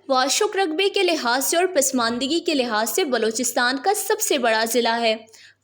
वाशुक रकबे के लिहाज से और पसमानदगी के लिहाज से बलूचिस्तान का सबसे बड़ा ज़िला है।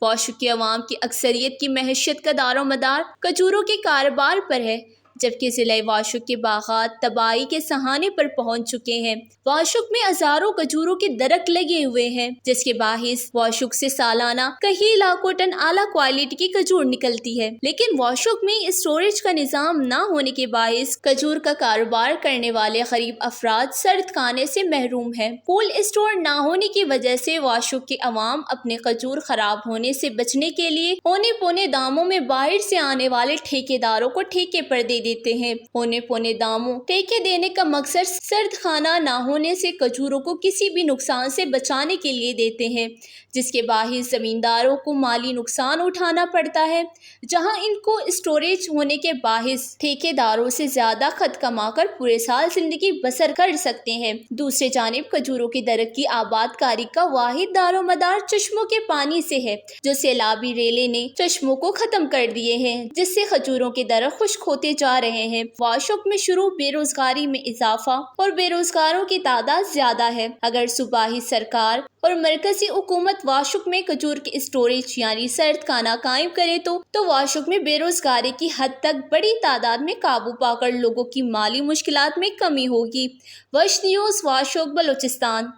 वाशुक की अवाम की अक्सरियत की महैशियत का दारोमदार खजूरों के कारोबार पर है, जबकि ज़िला वाशुक के बागात तबाही के सहाने पर पहुंच चुके हैं। वाशुक में हज़ारों खजूरों के दरख्त लगे हुए हैं, जिसके बाहिस वाशुक से सालाना कई लाखों टन आला क्वालिटी की खजूर निकलती है। लेकिन वाशुक में स्टोरेज का निज़ाम न होने के बाहिस खजूर का कारोबार करने वाले गरीब अफराद सर्द खाने से महरूम है। कोल्ड स्टोर न होने की वजह से वाशुक के अवाम अपने खजूर खराब होने से बचने के लिए औने पौने दामों में बाहर से आने वाले ठेकेदारों को ठेके पर दे देते हैं। औने पौने दामों ठेके देने का मकसद सर्द खाना न होने से खजूरों को किसी भी नुकसान से बचाने के लिए देते हैं, जिसके बाहिस जमींदारों को माली नुकसान उठाना पड़ता है। जहां इनको स्टोरेज होने के बाहिस ठेकेदारों से ज्यादा खत कमाकर पूरे साल जिंदगी बसर कर सकते हैं। दूसरे जानिब खजूरों के दरख्त की आबादकारी का वाहिद दारोमदार चश्मों के पानी से है, जो सैलाबी रेले ने चश्मों को खत्म कर दिए हैं, जिससे खजूरों के दरख्त खुश्क होते जा रहे हैं। वाशुक में शुरू बेरोजगारी में इजाफा और बेरोजगारों की तादाद ज्यादा है। अगर सूबाही सरकार और मरकजी हुकूमत वाशुक में खजूर के स्टोरेज यानी सर्द खाना कायम करे तो वाशुक में बेरोजगारी की हद तक बड़ी तादाद में काबू पाकर लोगों की माली मुश्किलात में कमी होगी। वश न्यूज़, वाशुक, बलूचिस्तान।